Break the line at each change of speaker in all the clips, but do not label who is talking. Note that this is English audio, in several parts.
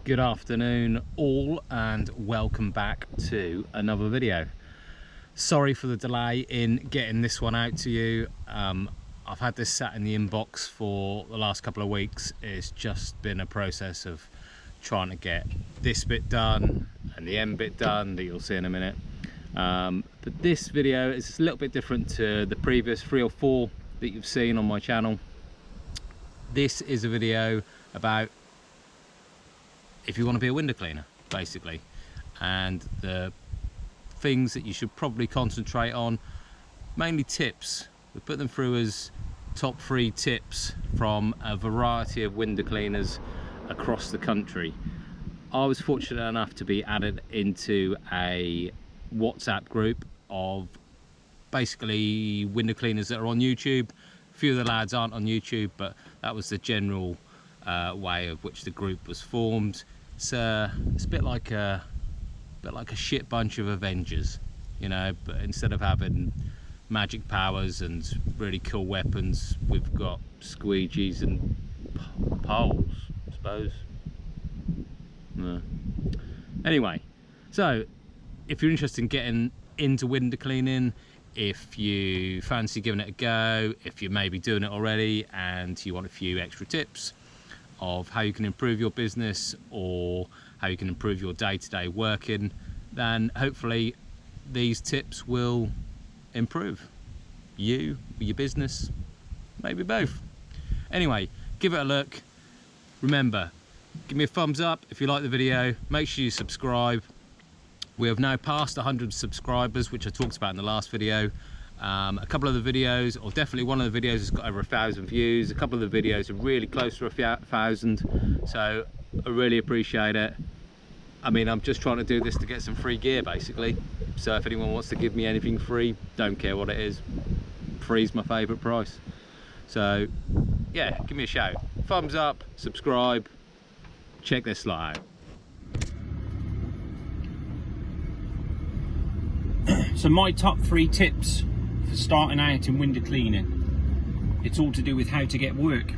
Good afternoon all, and welcome back to another video. Sorry for the delay in getting this one out to you. I've had this sat in the inbox for the last couple of weeks. It's just been a process of trying to get this bit done and the end bit done that you'll see in a minute. But this video is a little bit different to the previous 3 or 4 that you've seen on my channel. This is a video about if you want to be a window cleaner, basically, and the things that you should probably concentrate on, mainly tips. We put them through as top 3 tips from a variety of window cleaners across the country. I was fortunate enough to be added into a WhatsApp group of basically window cleaners that are on YouTube. A few of the lads aren't on YouTube, but that was the general way of which the group was formed. It's a bit like a shit bunch of Avengers, you know, but instead of having magic powers and really cool weapons, we've got squeegees and poles, I suppose. No. Anyway, so if you're interested in getting into window cleaning, if you fancy giving it a go, if you're maybe doing it already and you want a few extra tips of how you can improve your business or how you can improve your day-to-day working, then hopefully these tips will improve you, your business, maybe both. Anyway, give it a look. Remember, give me a thumbs up if you like the video. Make sure you subscribe. We have now passed 100 subscribers, which I talked about in the last video. A couple of the videos, or definitely one of the videos, has got over 1,000 views. A couple of the videos are really close to 1,000, so I really appreciate it. I mean, I'm just trying to do this to get some free gear, basically. So if anyone wants to give me anything free, don't care what it is. Free's my favourite price. So yeah, give me a shout. Thumbs up, subscribe, check this lot out.
So my top 3 tips for starting out in window cleaning. It's all to do with how to get work.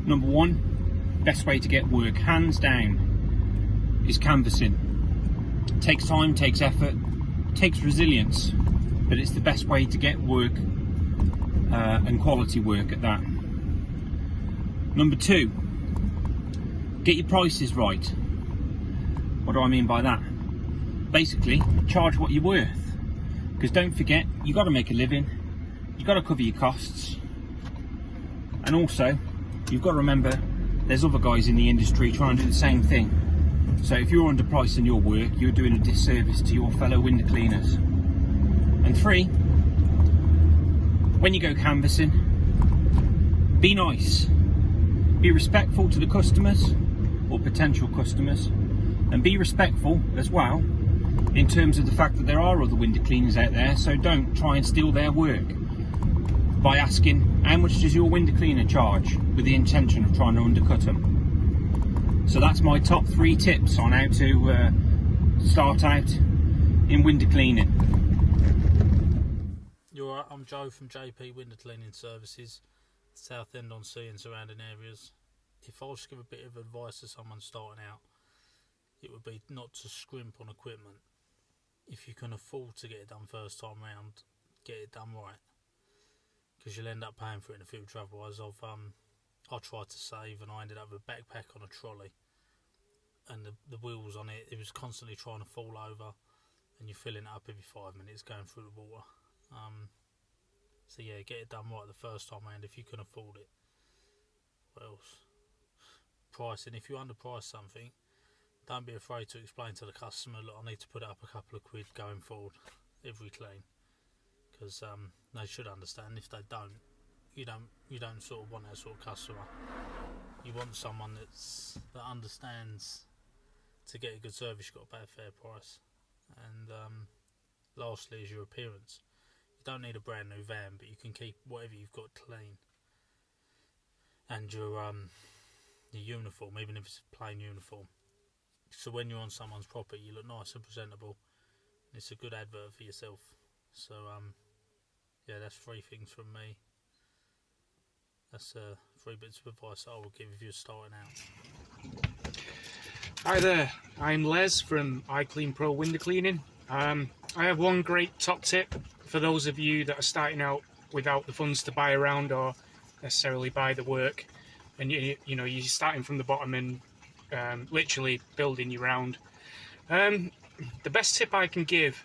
Number 1, best way to get work, hands down, is canvassing. It takes time, takes effort, takes resilience, but it's the best way to get work, and quality work at that. Number 2, get your prices right. What do I mean by that? Basically, charge what you're worth. Because don't forget, you've got to make a living, you've got to cover your costs, and also you've got to remember there's other guys in the industry trying to do the same thing. So if you're underpricing your work, you're doing a disservice to your fellow window cleaners. And 3, when you go canvassing, be nice, be respectful to the customers or potential customers, and be respectful as well in terms of the fact that there are other window cleaners out there. So don't try and steal their work by asking how much does your window cleaner charge with the intention of trying to undercut them. So that's my top 3 tips on how to start out in window cleaning.
You're right, I'm Joe from JP Window Cleaning Services, Southend-on-Sea and surrounding areas. If I was to give a bit of advice to someone starting out, it would be not to scrimp on equipment. If you can afford to get it done first time round, get it done right, because you'll end up paying for it in the future. Otherwise, I tried to save and I ended up with a backpack on a trolley, and the wheels on it was constantly trying to fall over, and you're filling it up every 5 minutes going through the water. So yeah, get it done right the first time round if you can afford it. What else? Pricing. If you underprice something, don't be afraid to explain to the customer, look, I need to put it up a couple of quid going forward every clean, because they should understand. If they don't, you don't sort of want that sort of customer. You want someone that understands. To get a good service, you've got to pay a fair price. And lastly is your appearance. You don't need a brand new van, but you can keep whatever you've got clean. And your uniform, even if it's a plain uniform. So when you're on someone's property, you look nice and presentable. And it's a good advert for yourself. So yeah, that's 3 things from me. That's 3 bits of advice I will give if you're starting out.
Hi there, I'm Les from iClean Pro Window Cleaning. I have one great top tip for those of you that are starting out without the funds to buy a round or necessarily buy the work, and you know you're starting from the bottom and literally building your round. The best tip I can give,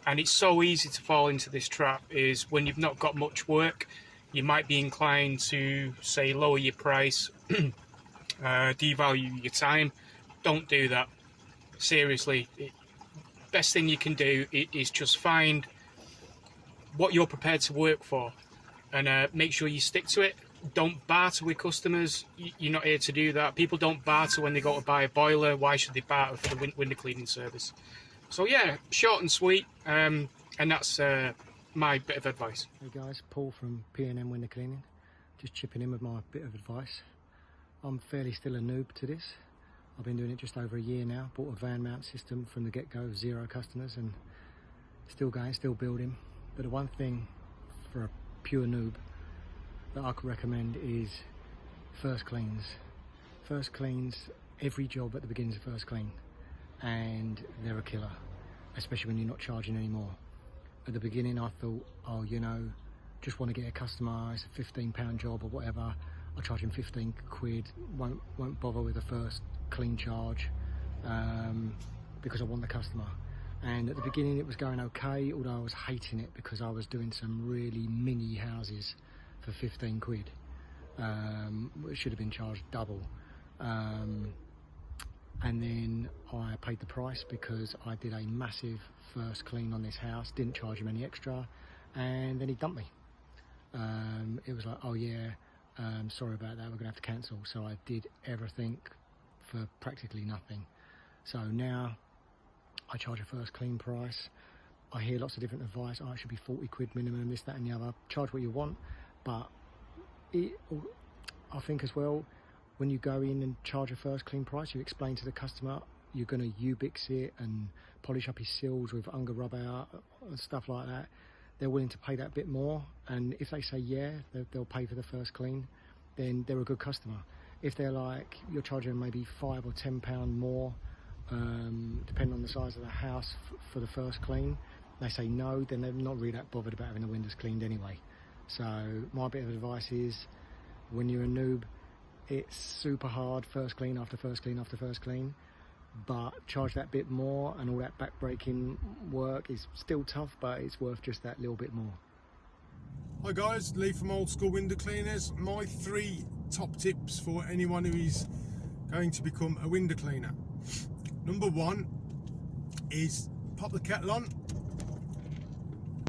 and it's so easy to fall into this trap, is when you've not got much work, you might be inclined to say lower your price, devalue your time. Don't do that. Seriously, best thing you can do is just find what you're prepared to work for, and make sure you stick to it. Don't barter with customers. You're not here to do that. People don't barter when they go to buy a boiler. Why should they barter for the window cleaning service? So yeah, short and sweet, and that's my bit of advice.
Hey guys, Paul from P&M Window Cleaning. Just chipping in with my bit of advice. I'm fairly still a noob to this. I've been doing it just over a year now. Bought a van mount system from the get-go, 0 customers, and still going, still building. But the one thing for a pure noob that I could recommend is first cleans. First cleans, every job at the beginning is a first clean, and they're a killer, especially when you're not charging anymore. At the beginning I thought, oh, you know, just want to get a customer, it's a £15 job or whatever, I'll charge him 15 quid, won't bother with the first clean charge, because I want the customer. And at the beginning it was going okay, although I was hating it because I was doing some really mingy houses for 15 quid. It should have been charged double. And then I paid the price because I did a massive first clean on this house, didn't charge him any extra, and then he dumped me. It was like, oh yeah, sorry about that, we're gonna have to cancel. So I did everything for practically nothing. So now I charge a first clean price. I hear lots of different advice, oh, it should be 40 quid minimum, this, that and the other. Charge what you want, but I think as well, when you go in and charge a first clean price, you explain to the customer you're going to U-Bix it and polish up his seals with Unga rub out and stuff like that. They're willing to pay that bit more, and if they say yeah, they'll pay for the first clean, then they're a good customer. If they're like, you're charging maybe £5 or £10 more, depending on the size of the house for the first clean, they say no, then they're not really that bothered about having the windows cleaned anyway. So my bit of advice is, when you're a noob, it's super hard, first clean after first clean after first clean, but charge that bit more, and all that back-breaking work is still tough, but it's worth just that little bit more.
Hi guys, Lee from Old School Window Cleaners. My 3 top tips for anyone who is going to become a window cleaner. Number 1 is pop the kettle on,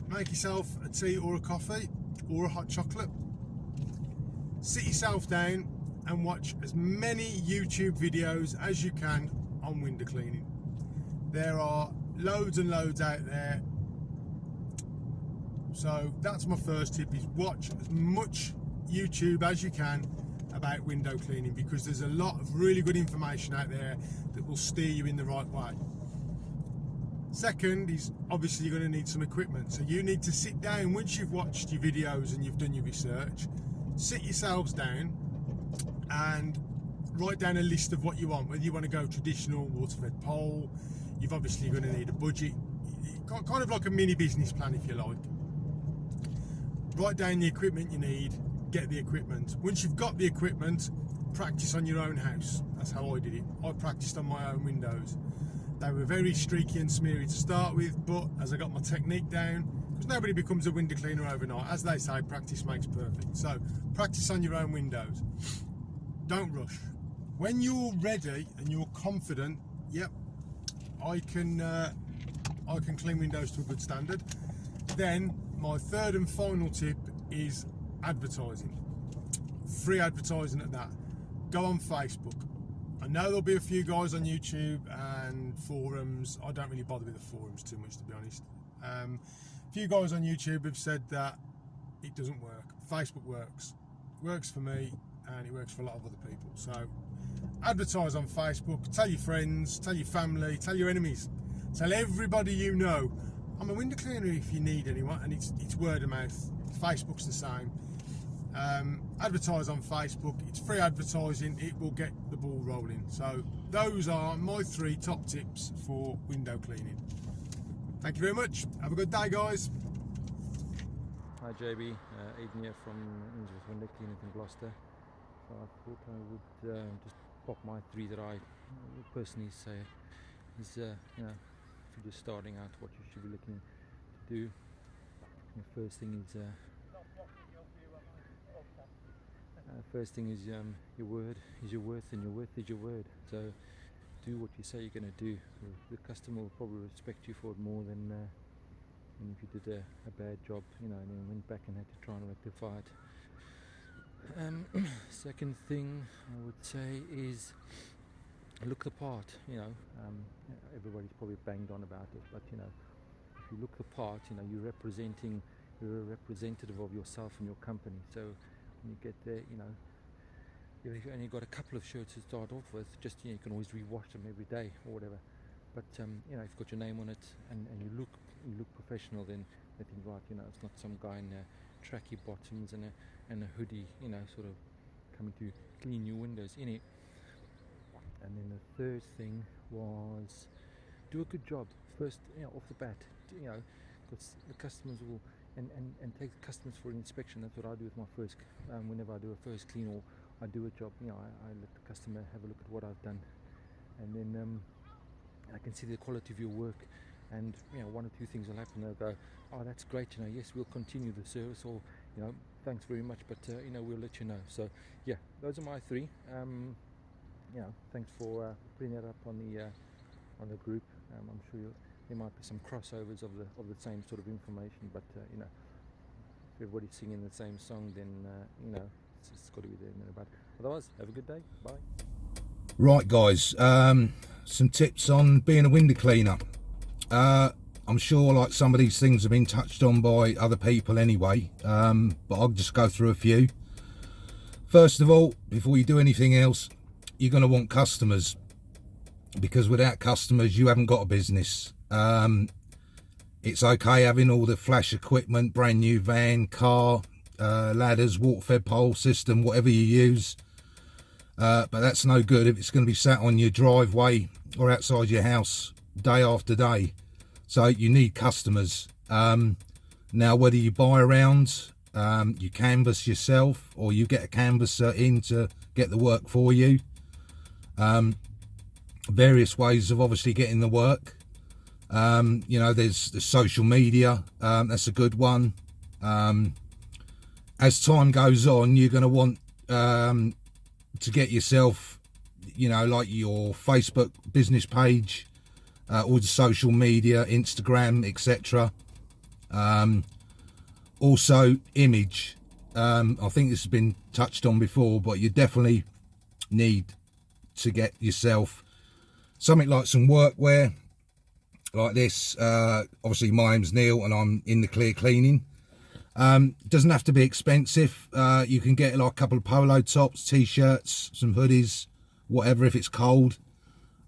make yourself a tea or a coffee or a hot chocolate, sit yourself down and watch as many YouTube videos as you can on window cleaning. There are loads and loads out there. So that's my first tip, is watch as much YouTube as you can about window cleaning, because there's a lot of really good information out there that will steer you in the right way. Second is, obviously you're going to need some equipment, so you need to sit down once you've watched your videos and you've done your research. Sit yourselves down and write down a list of what you want, whether you want to go traditional, water-fed pole. You've obviously going to need a budget, kind of like a mini business plan if you like. Write down the equipment you need, get the equipment. Once you've got the equipment, practice on your own house. That's how I did it. I practiced on my own windows. They were very streaky and smeary to start with, but as I got my technique down, because nobody becomes a window cleaner overnight, as they say, practice makes perfect. So practice on your own windows. Don't rush. When you're ready and you're confident, yep, I can clean windows to a good standard, then my third and final tip is advertising. Free advertising at that. Go on Facebook. I know there'll be a few guys on YouTube and forums. I don't really bother with the forums too much, to be honest. A few guys on YouTube have said that it doesn't work. Facebook works. It works for me, and it works for a lot of other people. So advertise on Facebook. Tell your friends, tell your family, tell your enemies, tell everybody you know. I'm a window cleaner if you need anyone, and it's word of mouth. Facebook's the same. advertise on Facebook. It's free advertising, it will get the ball rolling. So those are my 3 top tips for window cleaning. Thank you very much, have a good day guys.
Hi JB, Aidan here from Innsbruck Window Cleaning in Gloucester. So I thought I would just pop my 3 that I personally say is, you know, if you're just starting out, what you should be looking to do. The first thing is your word is your worth, and your worth is your word. So do what you say you're going to do. The customer will probably respect you for it more than if you did a bad job, you know, and then went back and had to try and rectify it. Second thing I would say is look the part. You know, everybody's probably banged on about it, but you know, if you look the part, you know, you're a representative of yourself and your company. So when you get there, you know, if you've only got a couple of shirts to start off with, just, you know, you can always rewash them every day or whatever. But you know, if you've got your name on it and you look professional, then they think, right, you know, it's not some guy in tracky bottoms and a hoodie, you know, sort of coming to clean your windows in it. And then the third thing was do a good job first, you know, off the bat, you know, because the customers will and take the customers for an inspection. That's what I do with my first whenever I do a first clean or I do a job, you know, I let the customer have a look at what I've done, and then I can see the quality of your work, and you know, 1 or 2 things will happen. They'll go, oh, that's great, you know, yes, we'll continue the service, or you know, thanks very much, but you know, we'll let you know. So yeah, those are my 3. You know, thanks for putting that up on the group. I'm sure there might be some crossovers of the same sort of information, but you know, if everybody's singing the same song, then you know, it's got to be there and thereabout. Otherwise, have a good day. Bye.
Right guys, some tips on being a window cleaner. I'm sure like some of these things have been touched on by other people anyway, but I'll just go through a few. First of all, before you do anything else, you're going to want customers, because without customers you haven't got a business. It's okay having all the flash equipment, brand new van, car, ladders, water fed pole system, whatever you use, but that's no good if it's going to be sat on your driveway or outside your house day after day. So you need customers. Now whether you buy around, you canvas yourself, or you get a canvasser in to get the work for you, various ways of obviously getting the work. You know, there's the social media, that's a good one. As time goes on, you're going to want to get yourself, you know, like your Facebook business page, all the social media, Instagram, etc. Also image. I think this has been touched on before, but you definitely need to get yourself something like some workwear like this. Obviously my name's Neil and I'm in the clear cleaning. Doesn't have to be expensive. You can get like a couple of polo tops, t-shirts, some hoodies, whatever, if it's cold.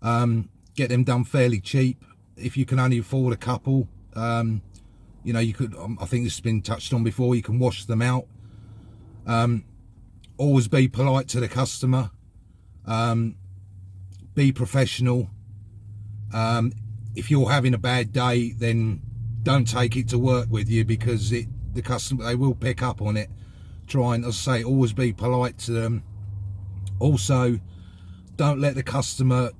Get them done fairly cheap. If you can only afford a couple, you know, you could, I think this has been touched on before, you can wash them out. Always be polite to the customer. Be professional. If you're having a bad day, then don't take it to work with you, because the customer, they will pick up on it. Try and, as I say, always be polite to them. Also, don't let the customer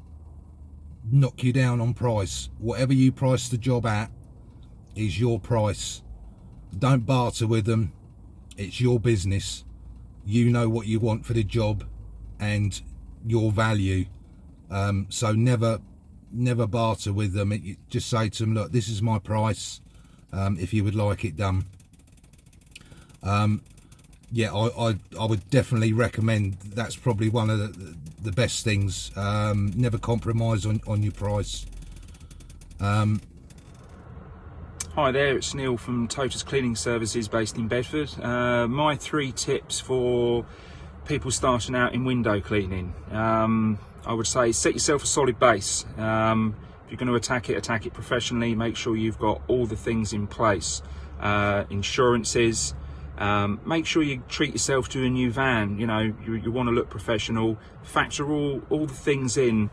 knock you down on price. Whatever you price the job at is your price. Don't barter with them. It's your business. You know what you want for the job and your value. So never barter with them. Just say to them, look, this is my price, if you would like it done. Yeah, I would definitely recommend, that's probably one of the best things. Never compromise on your price.
Hi there, it's Neil from Totus Cleaning Services based in Bedford. My 3 tips for people starting out in window cleaning. I would say set yourself a solid base. If you're going to attack it professionally. Make sure you've got all the things in place. Insurances, Make sure you treat yourself to a new van. You know, you want to look professional. Factor all the things in.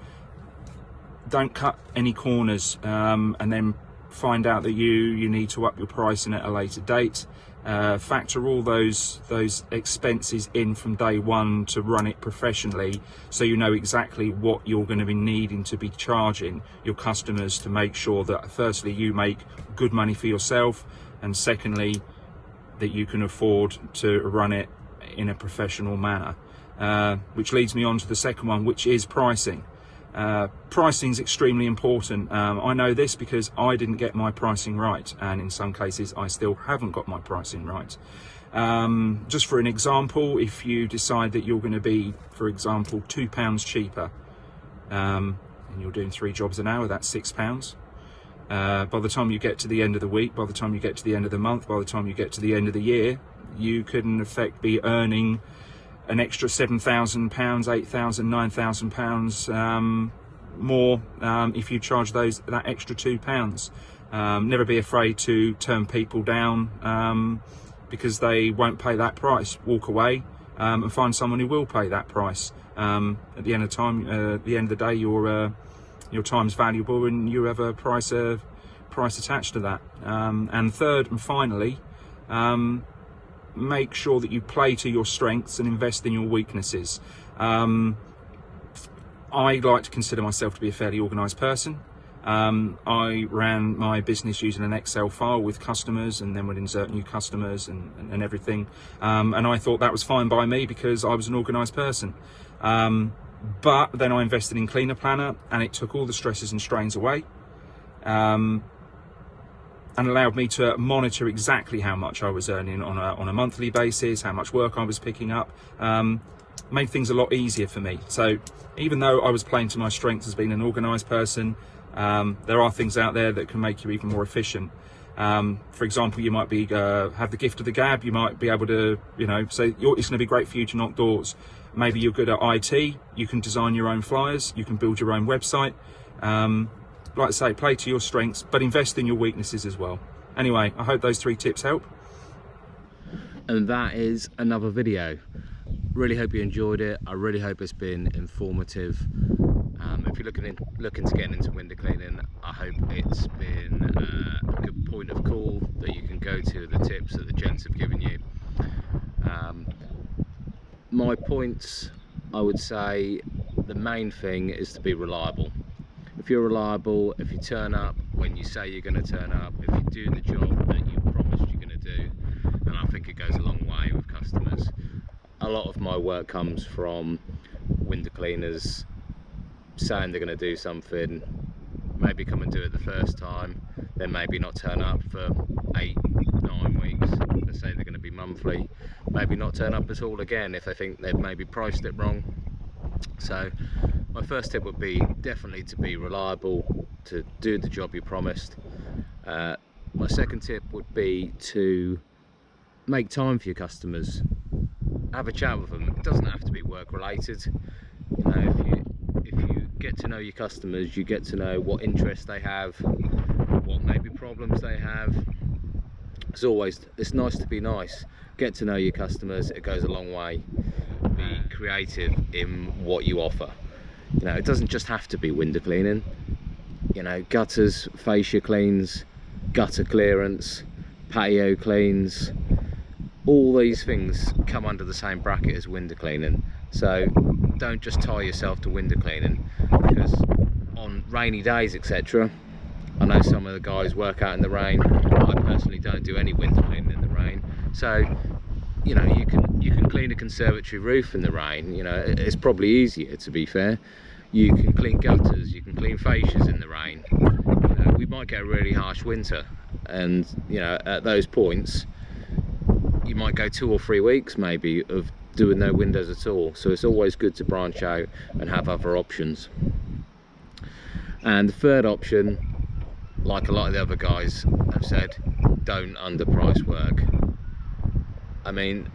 Don't cut any corners, and then find out that you need to up your pricing at a later date. Factor all those expenses in from day one to run it professionally, so you know exactly what you're going to be needing to be charging your customers, to make sure that firstly you make good money for yourself, and secondly that you can afford to run it in a professional manner. Which leads me on to the second one, which is pricing. Pricing is extremely important. I know this because I didn't get my pricing right, and in some cases I still haven't got my pricing right. Just for an example, if you decide that you're going to be, for example, £2 cheaper, and you're doing 3 jobs an hour, that's £6. By the time you get to the end of the week, by the time you get to the end of the month, by the time you get to the end of the year, you could in effect be earning an extra £7,000, £8,000, £9,000 more if you charge that extra £2. Never be afraid to turn people down because they won't pay that price. Walk away and find someone who will pay that price. At the end of the day, your time's valuable, and you have a price attached to that. And third and finally, make sure that you play to your strengths and invest in your weaknesses. I like to consider myself to be a fairly organised person. I ran my business using an Excel file with customers, and then would insert new customers and everything. And I thought that was fine by me because I was an organised person. But then I invested in Cleaner Planner, and it took all the stresses and strains away. And allowed me to monitor exactly how much I was earning on a monthly basis, how much work I was picking up. Made things a lot easier for me. So even though I was playing to my strengths as being an organised person, there are things out there that can make you even more efficient. For example, you might be have the gift of the gab. You might be able to, say it's going to be great for you to knock doors. Maybe you're good at IT. You can design your own flyers. You can build your own website. Like I say, play to your strengths, but invest in your weaknesses as well. Anyway, I hope those 3 tips help.
And that is another video. Really hope you enjoyed it. I really hope it's been informative. If you're looking to get into window cleaning, I hope it's been a good point of call that you can go to, the tips that the gents have given you. My points, I would say the main thing is to be reliable. If you're reliable, if you turn up when you say you're going to turn up, if you do the job that you promised you're going to do, and I think it goes a long way with customers. A lot of my work comes from window cleaners saying they're going to do something, maybe come and do it the first time, then maybe not turn up for 8-9 weeks. They say they're going to be monthly, maybe not turn up at all again if they think they've maybe priced it wrong. So my first tip would be definitely to be reliable, to do the job you promised. My second tip would be to make time for your customers. Have a chat with them. It doesn't have to be work related. If you get to know your customers, you get to know what interests they have, what maybe problems they have. It's nice to be nice. Get to know your customers. It goes a long way. Be creative in what you offer. It doesn't just have to be window cleaning. Gutters, fascia cleans, gutter clearance, patio cleans, all these things come under the same bracket as window cleaning. So don't just tie yourself to window cleaning, because on rainy days, etc., I know some of the guys work out in the rain. I personally don't do any window cleaning in the rain. So you can clean a conservatory roof in the rain. It's probably easier, to be fair. You can clean gutters, you can clean fascias in the rain. We might get a really harsh winter, and at those points you might go 2 or 3 weeks maybe of doing no windows at all. So it's always good to branch out and have other options. And the third option, like a lot of the other guys have said, don't underprice work. I mean,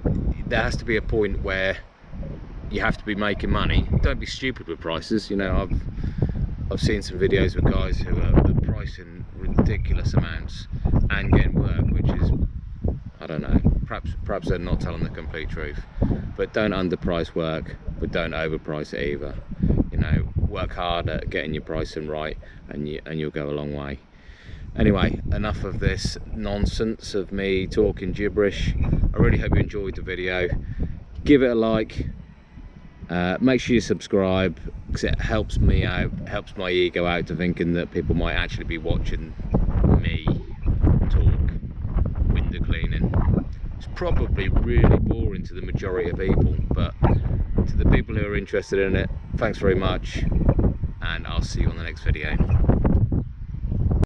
there has to be a point where you have to be making money. Don't be stupid with prices. I've seen some videos with guys who are pricing ridiculous amounts and getting work, which is, I I don't know, perhaps they're not telling the complete truth. But don't underprice work, but don't overprice it either. You know, work hard at getting your pricing right, and you'll go a long way. Anyway, enough of this nonsense of me talking gibberish. I really hope you enjoyed the video. Give it a like. Make sure you subscribe, because it helps me out, helps my ego out to thinking that people might actually be watching me talk window cleaning. It's probably really boring to the majority of people, but to the people who are interested in it, thanks very much, and I'll see you on the next video.